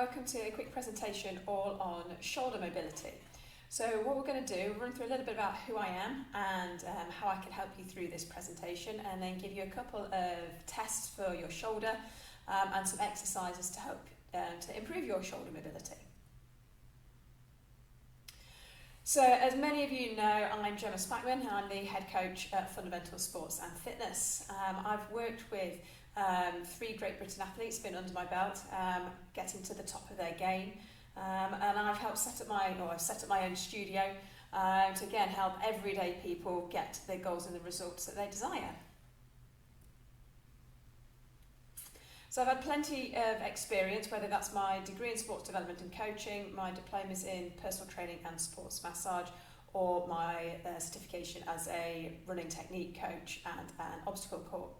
welcome to a quick presentation all on shoulder mobility. So what we're going to do, run through a little bit about who I am and how I can help you through this presentation, and then give you a couple of tests for your shoulder and some exercises to help to improve your shoulder mobility. So as many of you know, I'm Gemma Spackman and I'm the head coach at Fundamental Sports and Fitness. I've worked with 3 Great Britain athletes, been under my belt, getting to the top of their game, and I've helped set up my own studio to again help everyday people get their goals and the results that they desire. So I've had plenty of experience, whether that's my degree in sports development and coaching, my diplomas in personal training and sports massage, or my certification as a running technique coach and an obstacle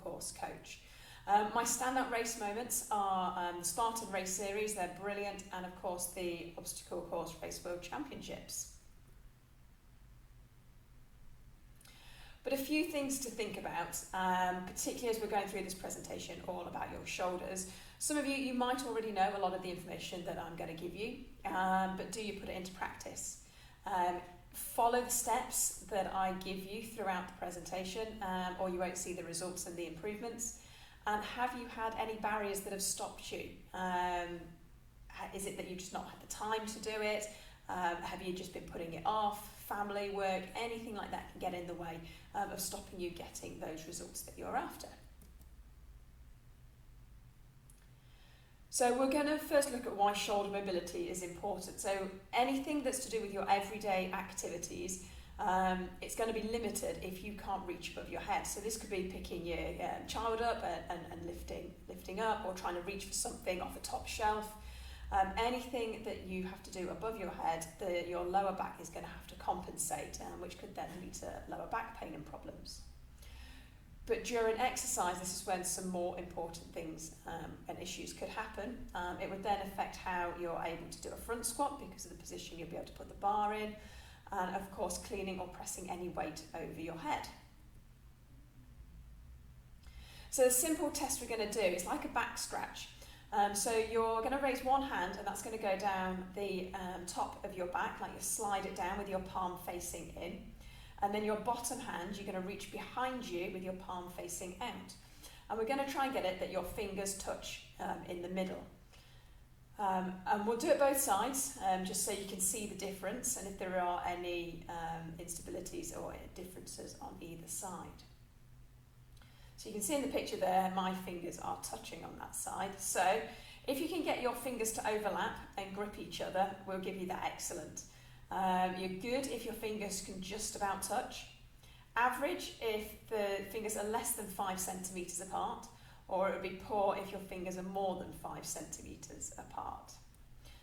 course coach. My standout race moments are the Spartan Race Series, they're brilliant, and of course the Obstacle Course Race World Championships. But a few things to think about, particularly as we're going through this presentation all about your shoulders. Some of you might already know a lot of the information that I'm going to give you, but do you put it into practice? Follow the steps that I give you throughout the presentation, or you won't see the results and the improvements. And have you had any barriers that have stopped you? Is it that you've just not had the time to do it? Have you just been putting it off? Family, work, anything like that can get in the way of stopping you getting those results that you're after. So we're going to first look at why shoulder mobility is important. So anything that's to do with your everyday activities, it's going to be limited if you can't reach above your head. So this could be picking your child up and lifting up, or trying to reach for something off a top shelf. Anything that you have to do above your head, your lower back is going to have to compensate, which could then lead to lower back pain and problems. But during exercise, this is when some more important things and issues could happen. It would then affect how you're able to do a front squat because of the position you'll be able to put the bar in, and of course cleaning or pressing any weight over your head. So the simple test we're going to do is like a back scratch. So you're going to raise one hand, and that's going to go down the top of your back, like you slide it down with your palm facing in. And then your bottom hand, you're going to reach behind you with your palm facing out. And we're going to try and get it that your fingers touch in the middle. And we'll do it both sides, just so you can see the difference and if there are any instabilities or differences on either side. So you can see in the picture there, my fingers are touching on that side. So if you can get your fingers to overlap and grip each other, we'll give you that excellent. You're good if your fingers can just about touch. Average if the fingers are less than 5 centimetres apart, or it would be poor if your fingers are more than 5 centimetres apart.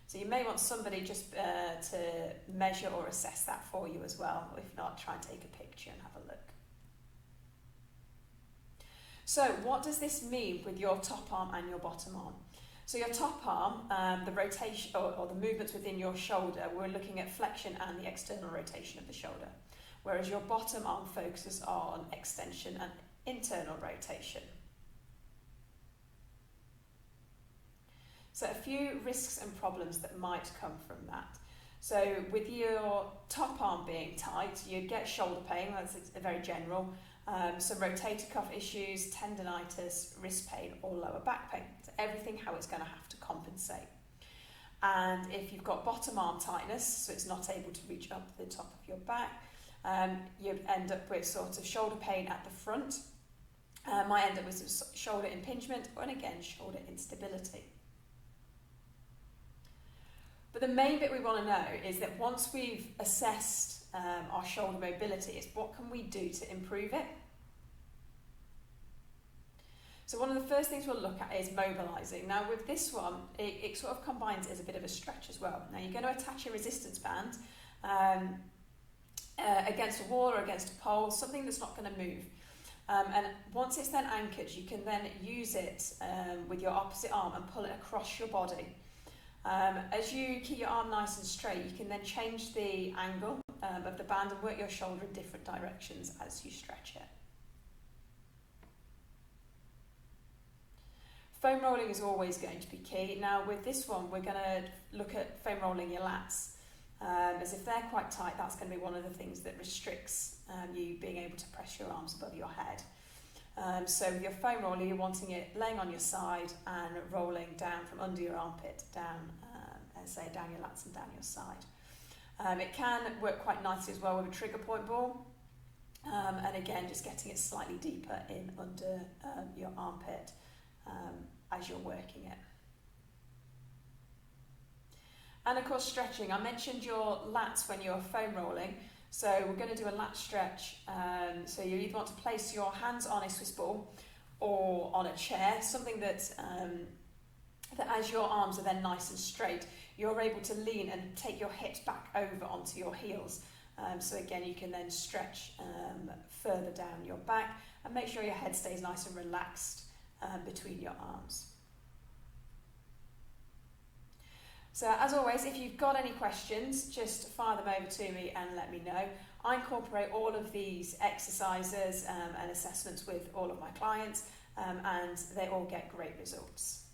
So you may want somebody just to measure or assess that for you as well. If not, try and take a picture and have a look. So what does this mean with your top arm and your bottom arm? So your top arm, the rotation or the movements within your shoulder, we're looking at flexion and the external rotation of the shoulder, whereas your bottom arm focuses on extension and internal rotation. So a few risks and problems that might come from that. So with your top arm being tight, you get shoulder pain, that's very general. Some rotator cuff issues, tendinitis, wrist pain, or lower back pain. So everything how it's going to have to compensate. And if you've got bottom arm tightness, so it's not able to reach up to the top of your back, you end up with sort of shoulder pain at the front. Might end up with some shoulder impingement, and again, shoulder instability. But the main bit we want to know is that once we've assessed our shoulder mobility, is what can we do to improve it? So one of the first things we'll look at is mobilising. Now with this one, it sort of combines as a bit of a stretch as well. Now you're going to attach a resistance band against a wall or against a pole, something that's not going to move. And once it's then anchored, you can then use it with your opposite arm and pull it across your body. As you keep your arm nice and straight, you can then change the angle of the band and work your shoulder in different directions as you stretch it. Foam rolling is always going to be key. Now with this one, we're going to look at foam rolling your lats. As if they're quite tight, that's going to be one of the things that restricts you being able to press your arms above your head. So with your foam roller, you're wanting it laying on your side and rolling down from under your armpit, down, down your lats and down your side. It can work quite nicely as well with a trigger point ball. And again, just getting it slightly deeper in under your armpit as you're working it. And of course stretching. I mentioned your lats when you're foam rolling, so we're going to do a lat stretch. So you either want to place your hands on a Swiss ball or on a chair, something that as your arms are then nice and straight, you're able to lean and take your hips back over onto your heels. So again, you can then stretch further down your back and make sure your head stays nice and relaxed between your arms. So as always, if you've got any questions, just fire them over to me and let me know. I incorporate all of these exercises and assessments with all of my clients, and they all get great results.